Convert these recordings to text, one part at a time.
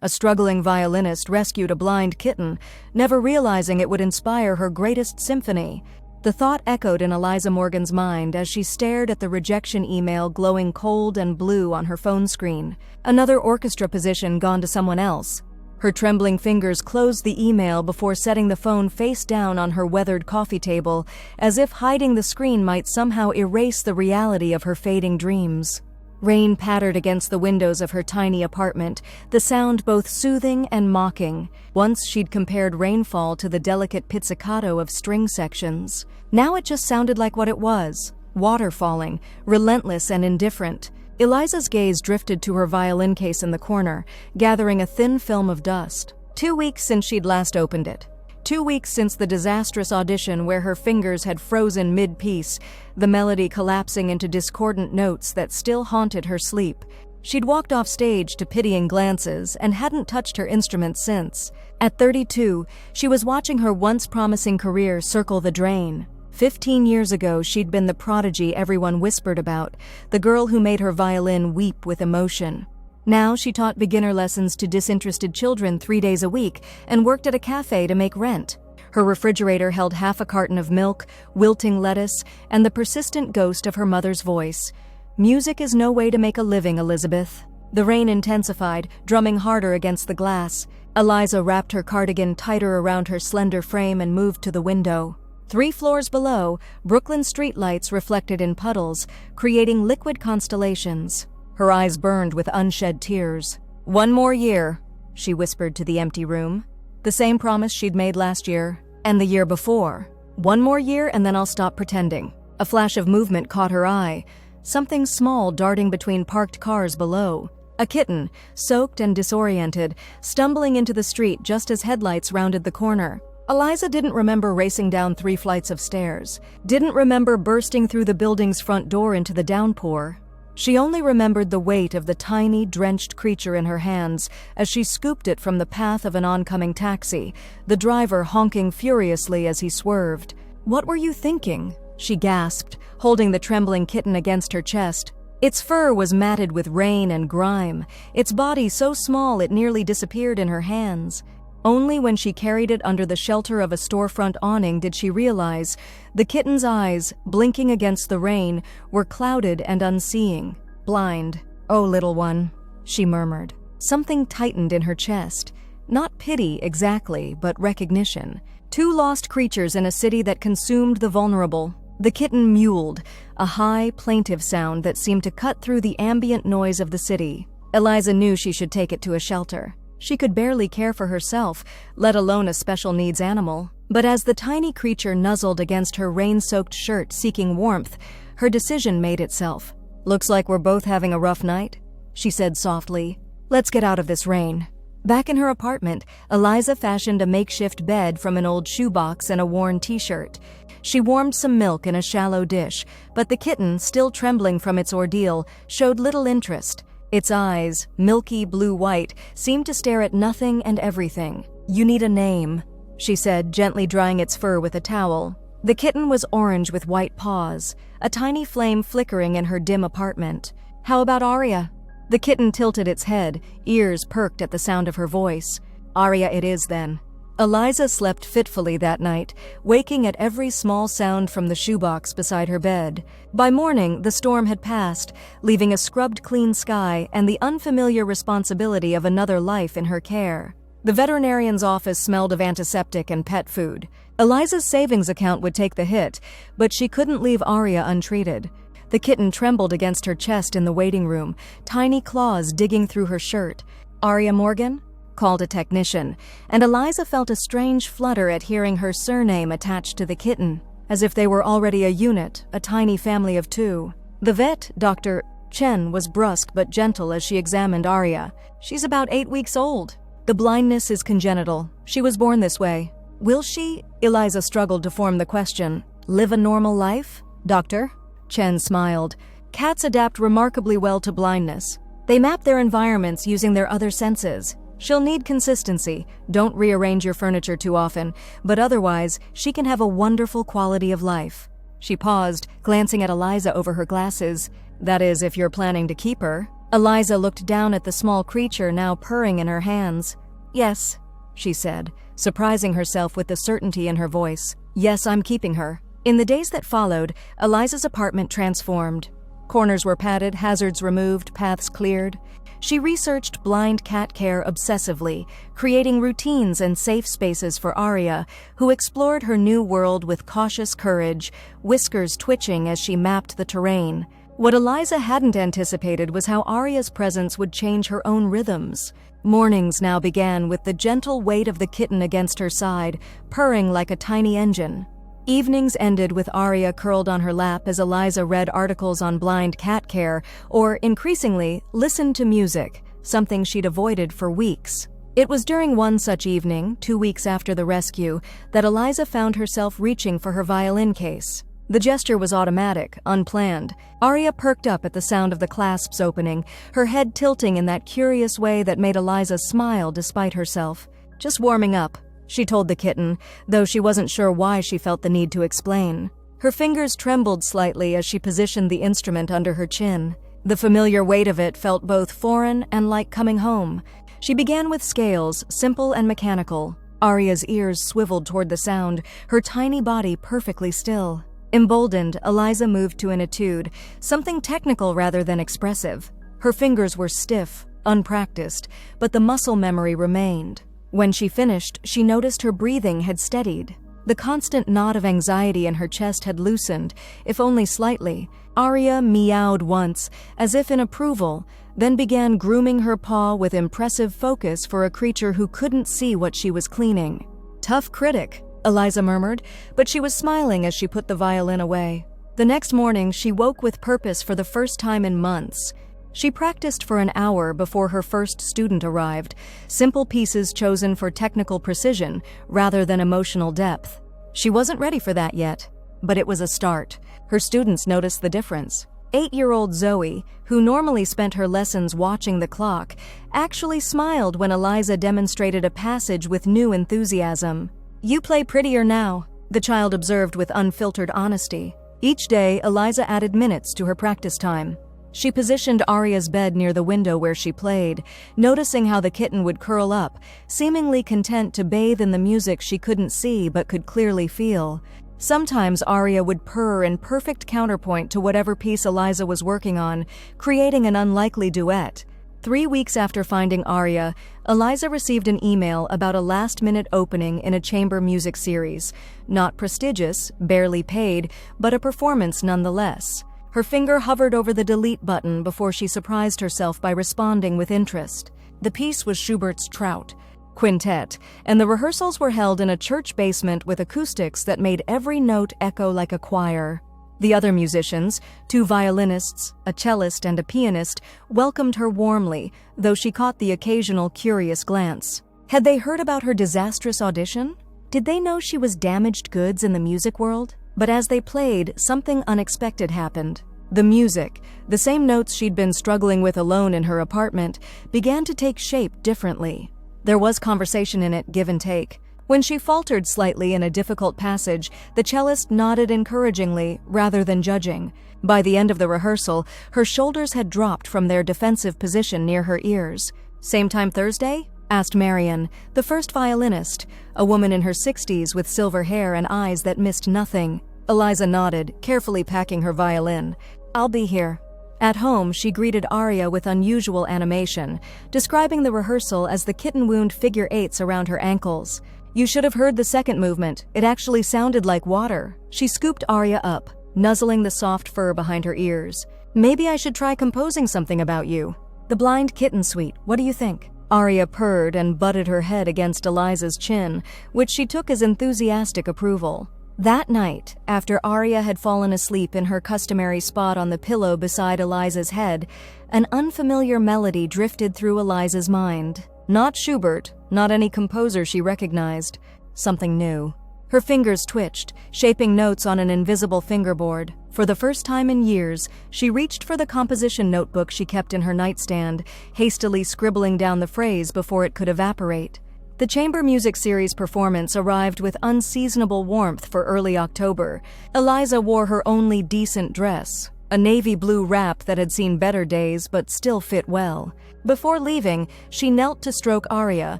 A struggling violinist rescued a blind kitten, never realizing it would inspire her greatest symphony. The thought echoed in Eliza Morgan's mind as she stared at the rejection email glowing cold and blue on her phone screen. Another orchestra position gone to someone else. Her trembling fingers closed the email before setting the phone face down on her weathered coffee table, as if hiding the screen might somehow erase the reality of her fading dreams. Rain pattered against the windows of her tiny apartment, the sound both soothing and mocking. Once she'd compared rainfall to the delicate pizzicato of string sections. Now it just sounded like what it was, water falling, relentless and indifferent. Eliza's gaze drifted to her violin case in the corner, gathering a thin film of dust. 2 weeks since she'd last opened it. 2 weeks since the disastrous audition where her fingers had frozen mid-piece, the melody collapsing into discordant notes that still haunted her sleep. She'd walked off stage to pitying glances and hadn't touched her instrument since. At 32, she was watching her once promising career circle the drain. 15 years ago, she'd been the prodigy everyone whispered about, the girl who made her violin weep with emotion. Now she taught beginner lessons to disinterested children 3 days a week and worked at a cafe to make rent. Her refrigerator held half a carton of milk, wilting lettuce, and the persistent ghost of her mother's voice. Music is no way to make a living, Elizabeth. The rain intensified, drumming harder against the glass. Eliza wrapped her cardigan tighter around her slender frame and moved to the window. 3 floors below, Brooklyn streetlights reflected in puddles, creating liquid constellations. Her eyes burned with unshed tears. 1 more year, she whispered to the empty room. The same promise she'd made last year, and the year before. 1 more year and then I'll stop pretending. A flash of movement caught her eye, something small darting between parked cars below. A kitten, soaked and disoriented, stumbling into the street just as headlights rounded the corner. Eliza didn't remember racing down 3 flights of stairs, didn't remember bursting through the building's front door into the downpour. She only remembered the weight of the tiny, drenched creature in her hands as she scooped it from the path of an oncoming taxi, the driver honking furiously as he swerved. "What were you thinking?" she gasped, holding the trembling kitten against her chest. Its fur was matted with rain and grime, its body so small it nearly disappeared in her hands. Only when she carried it under the shelter of a storefront awning did she realize the kitten's eyes, blinking against the rain, were clouded and unseeing. Blind. "Oh, little one," she murmured. Something tightened in her chest. Not pity exactly, but recognition. 2 lost creatures in a city that consumed the vulnerable. The kitten mewled, a high, plaintive sound that seemed to cut through the ambient noise of the city. Eliza knew she should take it to a shelter. She could barely care for herself, let alone a special needs animal. But as the tiny creature nuzzled against her rain-soaked shirt seeking warmth, her decision made itself. "Looks like we're both having a rough night," she said softly. "Let's get out of this rain." Back in her apartment, Eliza fashioned a makeshift bed from an old shoebox and a worn t-shirt. She warmed some milk in a shallow dish, but the kitten, still trembling from its ordeal, showed little interest. Its eyes, milky blue-white, seemed to stare at nothing and everything. "You need a name," she said, gently drying its fur with a towel. The kitten was orange with white paws, a tiny flame flickering in her dim apartment. "How about Aria?" The kitten tilted its head, ears perked at the sound of her voice. "Aria it is, then." Eliza slept fitfully that night, waking at every small sound from the shoebox beside her bed. By morning, the storm had passed, leaving a scrubbed-clean sky and the unfamiliar responsibility of another life in her care. The veterinarian's office smelled of antiseptic and pet food. Eliza's savings account would take the hit, but she couldn't leave Aria untreated. The kitten trembled against her chest in the waiting room, tiny claws digging through her shirt. "Aria Morgan?" called a technician, and Eliza felt a strange flutter at hearing her surname attached to the kitten, as if they were already a unit, a tiny family of 2. The vet, Dr. Chen, was brusque but gentle as she examined Aria. "She's about 8 weeks old. The blindness is congenital. She was born this way." "Will she," Eliza struggled to form the question, "live a normal life, Doctor?" Chen smiled. "Cats adapt remarkably well to blindness. They map their environments using their other senses. She'll need consistency. Don't rearrange your furniture too often, but otherwise, she can have a wonderful quality of life." She paused, glancing at Eliza over her glasses. "That is, if you're planning to keep her." Eliza looked down at the small creature now purring in her hands. "Yes," she said, surprising herself with the certainty in her voice. "Yes, I'm keeping her." In the days that followed, Eliza's apartment transformed. Corners were patted, hazards removed, paths cleared. She researched blind cat care obsessively, creating routines and safe spaces for Aria, who explored her new world with cautious courage, whiskers twitching as she mapped the terrain. What Eliza hadn't anticipated was how Aria's presence would change her own rhythms. Mornings now began with the gentle weight of the kitten against her side, purring like a tiny engine. Evenings ended with Aria curled on her lap as Eliza read articles on blind cat care or, increasingly, listened to music, something she'd avoided for weeks. It was during one such evening, 2 weeks after the rescue, that Eliza found herself reaching for her violin case. The gesture was automatic, unplanned. Aria perked up at the sound of the clasps opening, her head tilting in that curious way that made Eliza smile despite herself. "Just warming up," she told the kitten, though she wasn't sure why she felt the need to explain. Her fingers trembled slightly as she positioned the instrument under her chin. The familiar weight of it felt both foreign and like coming home. She began with scales, simple and mechanical. Aria's ears swiveled toward the sound, her tiny body perfectly still. Emboldened, Eliza moved to an etude, something technical rather than expressive. Her fingers were stiff, unpracticed, but the muscle memory remained. When she finished, she noticed her breathing had steadied. The constant knot of anxiety in her chest had loosened, if only slightly. Aria meowed once, as if in approval, then began grooming her paw with impressive focus for a creature who couldn't see what she was cleaning. "Tough critic," Eliza murmured, but she was smiling as she put the violin away. The next morning, she woke with purpose for the first time in months. She practiced for an hour before her first student arrived, simple pieces chosen for technical precision rather than emotional depth. She wasn't ready for that yet, but it was a start. Her students noticed the difference. 8-year-old Zoe, who normally spent her lessons watching the clock, actually smiled when Eliza demonstrated a passage with new enthusiasm. "You play prettier now," the child observed with unfiltered honesty. Each day, Eliza added minutes to her practice time. She positioned Aria's bed near the window where she played, noticing how the kitten would curl up, seemingly content to bathe in the music she couldn't see but could clearly feel. Sometimes Aria would purr in perfect counterpoint to whatever piece Eliza was working on, creating an unlikely duet. 3 weeks after finding Aria, Eliza received an email about a last-minute opening in a chamber music series. Not prestigious, barely paid, but a performance nonetheless. Her finger hovered over the delete button before she surprised herself by responding with interest. The piece was Schubert's Trout Quintet, and the rehearsals were held in a church basement with acoustics that made every note echo like a choir. The other musicians, 2 violinists, a cellist and a pianist, welcomed her warmly, though she caught the occasional curious glance. Had they heard about her disastrous audition? Did they know she was damaged goods in the music world? But as they played, something unexpected happened. The music, the same notes she'd been struggling with alone in her apartment, began to take shape differently. There was conversation in it, give and take. When she faltered slightly in a difficult passage, the cellist nodded encouragingly rather than judging. By the end of the rehearsal, her shoulders had dropped from their defensive position near her ears. "Same time Thursday?" asked Marian, the first violinist, a woman in her 60s with silver hair and eyes that missed nothing. Eliza nodded, carefully packing her violin. "I'll be here." At home, she greeted Aria with unusual animation, describing the rehearsal as the kitten wound figure 8s around her ankles. "You should have heard the second movement. It actually sounded like water." She scooped Aria up, nuzzling the soft fur behind her ears. "Maybe I should try composing something about you. The Blind Kitten Suite, what do you think?" Aria purred and butted her head against Eliza's chin, which she took as enthusiastic approval. That night, after Aria had fallen asleep in her customary spot on the pillow beside Eliza's head, an unfamiliar melody drifted through Eliza's mind. Not Schubert, not any composer she recognized. Something new. Her fingers twitched, shaping notes on an invisible fingerboard. For the first time in years, she reached for the composition notebook she kept in her nightstand, hastily scribbling down the phrase before it could evaporate. The chamber music series performance arrived with unseasonable warmth for early October. Eliza wore her only decent dress, a navy blue wrap that had seen better days but still fit well. Before leaving, she knelt to stroke Arya,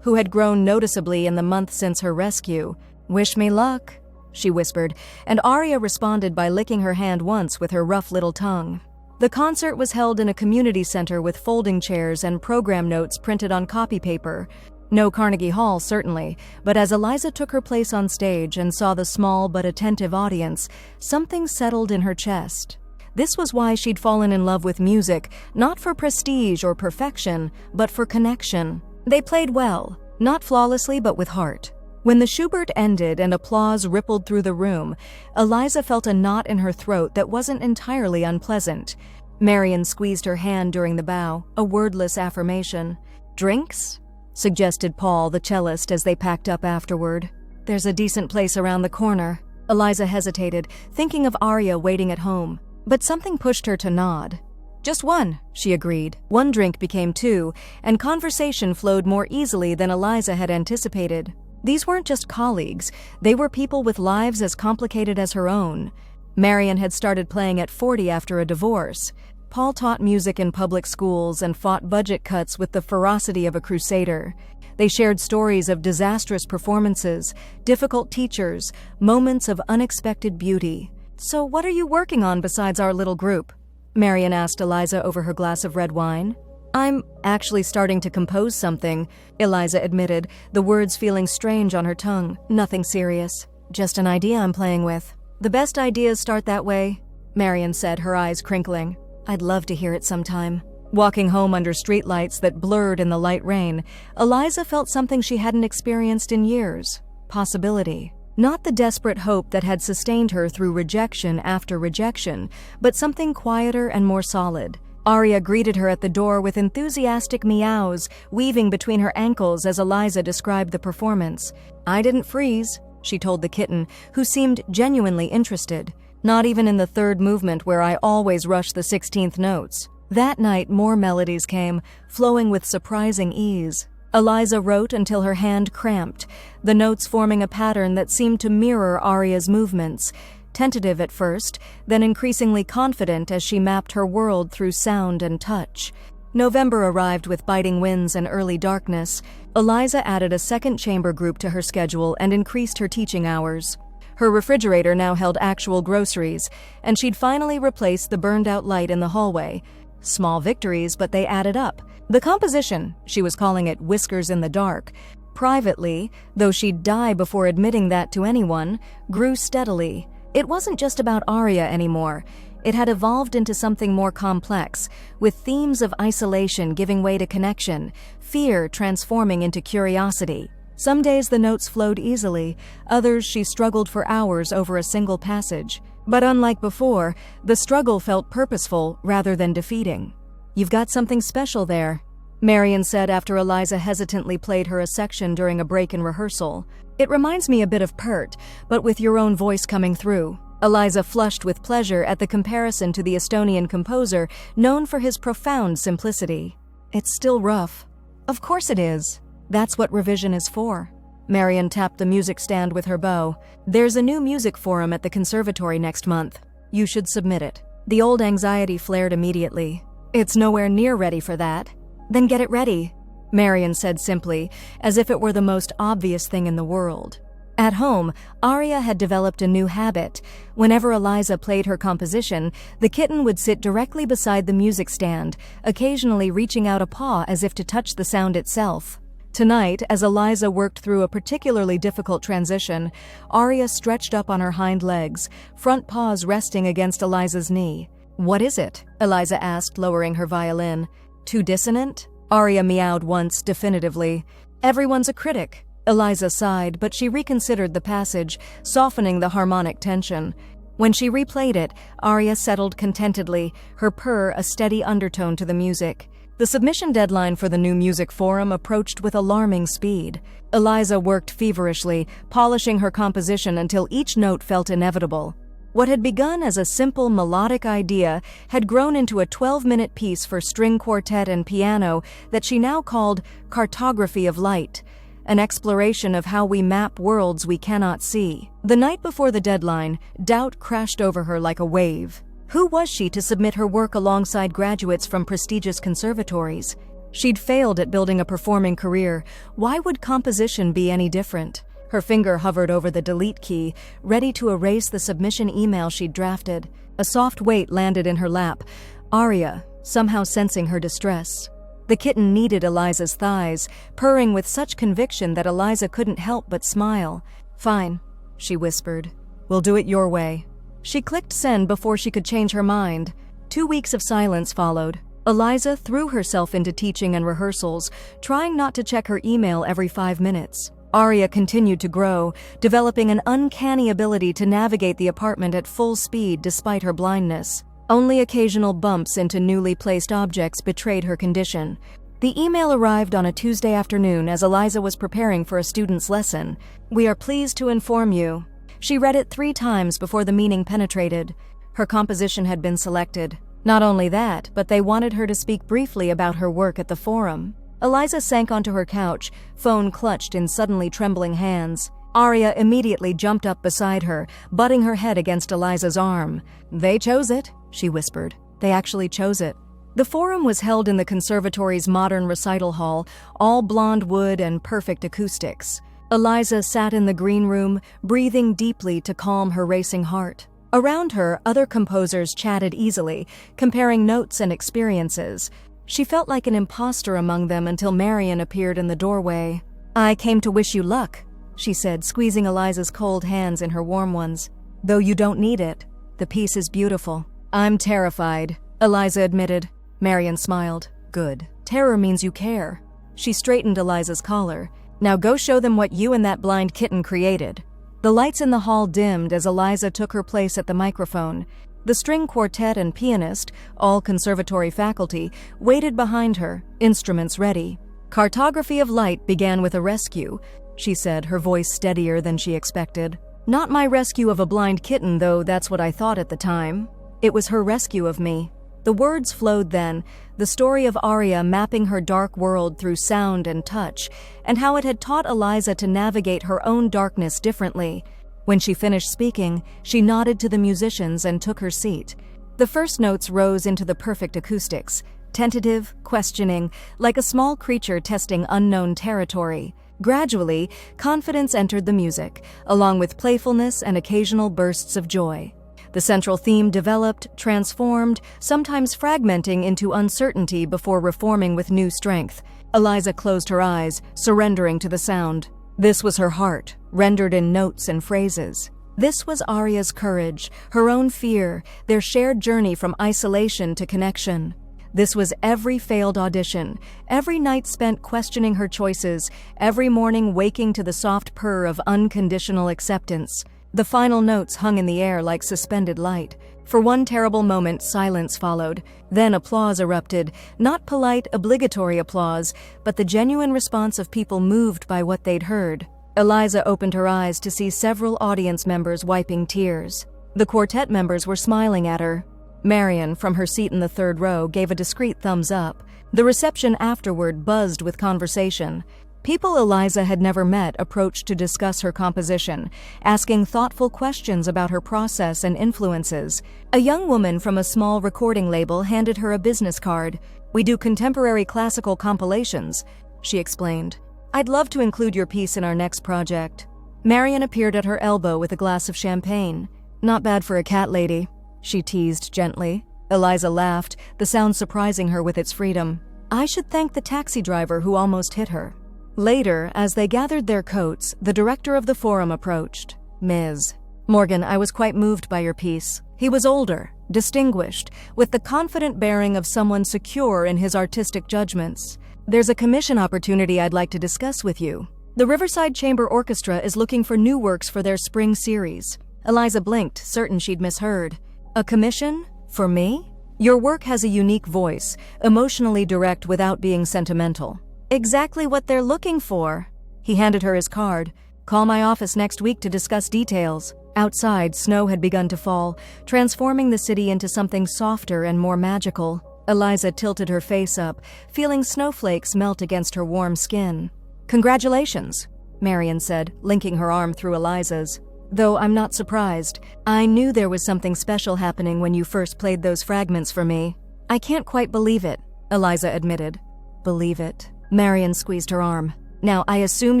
who had grown noticeably in the month since her rescue. "Wish me luck," she whispered, and Arya responded by licking her hand once with her rough little tongue. The concert was held in a community center with folding chairs and program notes printed on copy paper. No Carnegie Hall, certainly, but as Eliza took her place on stage and saw the small but attentive audience, something settled in her chest. This was why she'd fallen in love with music, not for prestige or perfection, but for connection. They played well, not flawlessly but with heart. When the Schubert ended and applause rippled through the room, Eliza felt a knot in her throat that wasn't entirely unpleasant. Marion squeezed her hand during the bow, a wordless affirmation. "Drinks?" suggested Paul, the cellist, as they packed up afterward. "There's a decent place around the corner." Eliza hesitated, thinking of Arya waiting at home, but something pushed her to nod. "Just one," she agreed. One drink became two, and conversation flowed more easily than Eliza had anticipated. These weren't just colleagues, they were people with lives as complicated as her own. Marion had started playing at 40 after a divorce. Paul taught music in public schools and fought budget cuts with the ferocity of a crusader. They shared stories of disastrous performances, difficult teachers, moments of unexpected beauty. "So what are you working on besides our little group?" Marion asked Eliza over her glass of red wine. "I'm actually starting to compose something," Eliza admitted, the words feeling strange on her tongue. "Nothing serious. Just an idea I'm playing with." "The best ideas start that way," Marion said, her eyes crinkling. "I'd love to hear it sometime." Walking home under streetlights that blurred in the light rain, Eliza felt something she hadn't experienced in years. Possibility. Not the desperate hope that had sustained her through rejection after rejection, but something quieter and more solid. Arya greeted her at the door with enthusiastic meows, weaving between her ankles as Eliza described the performance. "I didn't freeze," she told the kitten, who seemed genuinely interested. "Not even in the third movement where I always rush the 16th notes." That night, more melodies came, flowing with surprising ease. Eliza wrote until her hand cramped, the notes forming a pattern that seemed to mirror Arya's movements. Tentative at first, then increasingly confident as she mapped her world through sound and touch. November arrived with biting winds and early darkness. Eliza added a second chamber group to her schedule and increased her teaching hours. Her refrigerator now held actual groceries, and she'd finally replaced the burned-out light in the hallway. Small victories, but they added up. The composition, she was calling it Whiskers in the Dark, privately, though she'd die before admitting that to anyone, grew steadily. It wasn't just about Arya anymore. It had evolved into something more complex, with themes of isolation giving way to connection, fear transforming into curiosity. Some days the notes flowed easily, others she struggled for hours over a single passage. But unlike before, the struggle felt purposeful rather than defeating. "You've got something special there," Marion said after Eliza hesitantly played her a section during a break in rehearsal. "It reminds me a bit of Pert, but with your own voice coming through." Eliza flushed with pleasure at the comparison to the Estonian composer, known for his profound simplicity. "It's still rough." "Of course it is. That's what revision is for." Marion tapped the music stand with her bow. "There's a new music forum at the conservatory next month. You should submit it." The old anxiety flared immediately. "It's nowhere near ready for that." "Then get it ready," Marion said simply, as if it were the most obvious thing in the world. At home, Arya had developed a new habit. Whenever Eliza played her composition, the kitten would sit directly beside the music stand, occasionally reaching out a paw as if to touch the sound itself. Tonight, as Eliza worked through a particularly difficult transition, Arya stretched up on her hind legs, front paws resting against Eliza's knee. "What is it?" Eliza asked, lowering her violin. "Too dissonant?" Arya meowed once, definitively. "Everyone's a critic." Eliza sighed, but she reconsidered the passage, softening the harmonic tension. When she replayed it, Arya settled contentedly, her purr a steady undertone to the music. The submission deadline for the new music forum approached with alarming speed. Eliza worked feverishly, polishing her composition until each note felt inevitable. What had begun as a simple melodic idea had grown into a 12-minute piece for string quartet and piano that she now called Cartography of Light, an exploration of how we map worlds we cannot see. The night before the deadline, doubt crashed over her like a wave. Who was she to submit her work alongside graduates from prestigious conservatories? She'd failed at building a performing career. Why would composition be any different? Her finger hovered over the delete key, ready to erase the submission email she'd drafted. A soft weight landed in her lap. Aria, somehow sensing her distress. The kitten kneaded Eliza's thighs, purring with such conviction that Eliza couldn't help but smile. "Fine," she whispered. "We'll do it your way." She clicked send before she could change her mind. 2 weeks of silence followed. Eliza threw herself into teaching and rehearsals, trying not to check her email every 5 minutes. Aria continued to grow, developing an uncanny ability to navigate the apartment at full speed despite her blindness. Only occasional bumps into newly placed objects betrayed her condition. The email arrived on a Tuesday afternoon as Eliza was preparing for a student's lesson. "We are pleased to inform you." She read it 3 times before the meaning penetrated. Her composition had been selected. Not only that, but they wanted her to speak briefly about her work at the forum. Eliza sank onto her couch, phone clutched in suddenly trembling hands. Aria immediately jumped up beside her, butting her head against Eliza's arm. "They chose it," she whispered. "They actually chose it." The forum was held in the conservatory's modern recital hall, all blonde wood and perfect acoustics. Eliza sat in the green room, breathing deeply to calm her racing heart. Around her, other composers chatted easily, comparing notes and experiences. She felt like an imposter among them until Marian appeared in the doorway. "I came to wish you luck," she said, squeezing Eliza's cold hands in her warm ones. "Though you don't need it. The piece is beautiful." "I'm terrified," Eliza admitted. Marian smiled. "Good. Terror means you care." She straightened Eliza's collar. "Now go show them what you and that blind kitten created." The lights in the hall dimmed as Eliza took her place at the microphone. The string quartet and pianist, all conservatory faculty, waited behind her, instruments ready. "Cartography of Light began with a rescue," she said, her voice steadier than she expected. "Not my rescue of a blind kitten, though that's what I thought at the time. It was her rescue of me." The words flowed then, the story of Aria mapping her dark world through sound and touch, and how it had taught Eliza to navigate her own darkness differently. When she finished speaking, she nodded to the musicians and took her seat. The first notes rose into the perfect acoustics, tentative, questioning, like a small creature testing unknown territory. Gradually, confidence entered the music, along with playfulness and occasional bursts of joy. The central theme developed, transformed, sometimes fragmenting into uncertainty before reforming with new strength. Eliza closed her eyes, surrendering to the sound. This was her heart, rendered in notes and phrases. This was Aria's courage, her own fear, their shared journey from isolation to connection. This was every failed audition, every night spent questioning her choices, every morning waking to the soft purr of unconditional acceptance. The final notes hung in the air like suspended light. For one terrible moment, silence followed. Then applause erupted, not polite, obligatory applause, but the genuine response of people moved by what they'd heard. Eliza opened her eyes to see several audience members wiping tears. The quartet members were smiling at her. Marian, from her seat in the 3rd row, gave a discreet thumbs up. The reception afterward buzzed with conversation. People Eliza had never met approached to discuss her composition, asking thoughtful questions about her process and influences. A young woman from a small recording label handed her a business card. "We do contemporary classical compilations," she explained. "I'd love to include your piece in our next project." Marian appeared at her elbow with a glass of champagne. "Not bad for a cat lady," she teased gently. Eliza laughed, the sound surprising her with its freedom. "I should thank the taxi driver who almost hit her." Later, as they gathered their coats, the director of the forum approached. "Ms. Morgan, I was quite moved by your piece." He was older, distinguished, with the confident bearing of someone secure in his artistic judgments. "There's a commission opportunity I'd like to discuss with you. The Riverside Chamber Orchestra is looking for new works for their spring series." Eliza blinked, certain she'd misheard. "A commission? For me? Your work has a unique voice, emotionally direct without being sentimental." "Exactly what they're looking for." He handed her his card. "Call my office next week to discuss details." Outside, snow had begun to fall, transforming the city into something softer and more magical. Eliza tilted her face up, feeling snowflakes melt against her warm skin. "Congratulations," Marian said, linking her arm through Eliza's. though I'm not surprised. I knew there was something special happening when you first played those fragments for me. I can't quite believe it, Eliza admitted. Believe it? Marion squeezed her arm. Now, I assume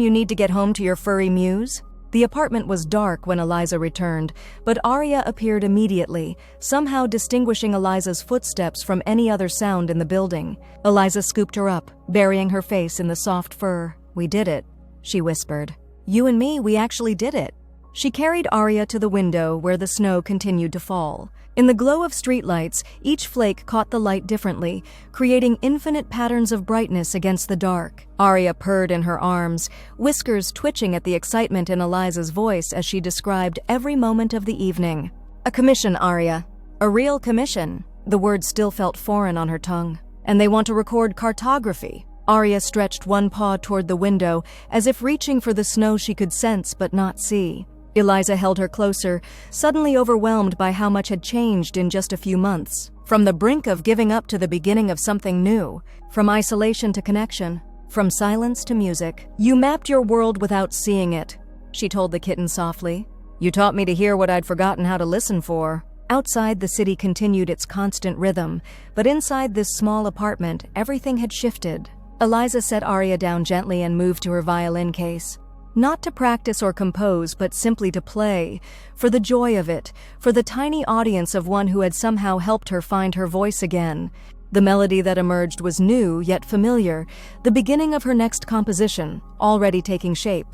you need to get home to your furry muse? The apartment was dark when Eliza returned, but Arya appeared immediately, somehow distinguishing Eliza's footsteps from any other sound in the building. Eliza scooped her up, burying her face in the soft fur. We did it, she whispered. You and me, we actually did it. She carried Arya to the window where the snow continued to fall. In the glow of streetlights, each flake caught the light differently, creating infinite patterns of brightness against the dark. Arya purred in her arms, whiskers twitching at the excitement in Eliza's voice as she described every moment of the evening. A commission, Arya. A real commission. The words still felt foreign on her tongue. And they want to record cartography. Arya stretched one paw toward the window, as if reaching for the snow she could sense but not see. Eliza held her closer, suddenly overwhelmed by how much had changed in just a few months. From the brink of giving up to the beginning of something new. From isolation to connection. From silence to music. You mapped your world without seeing it, she told the kitten softly. You taught me to hear what I'd forgotten how to listen for. Outside, the city continued its constant rhythm, but inside this small apartment, everything had shifted. Eliza set Arya down gently and moved to her violin case. Not to practice or compose, but simply to play, for the joy of it, for the tiny audience of one who had somehow helped her find her voice again. The melody that emerged was new, yet familiar, the beginning of her next composition, already taking shape.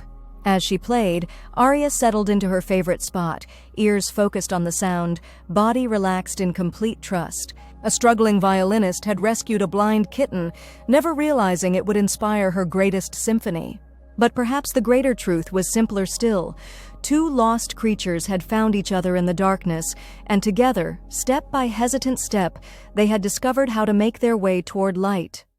As she played, Arya settled into her favorite spot, ears focused on the sound, body relaxed in complete trust. A struggling violinist had rescued a blind kitten, never realizing it would inspire her greatest symphony. But perhaps the greater truth was simpler still. Two lost creatures had found each other in the darkness, and together, step by hesitant step, they had discovered how to make their way toward light.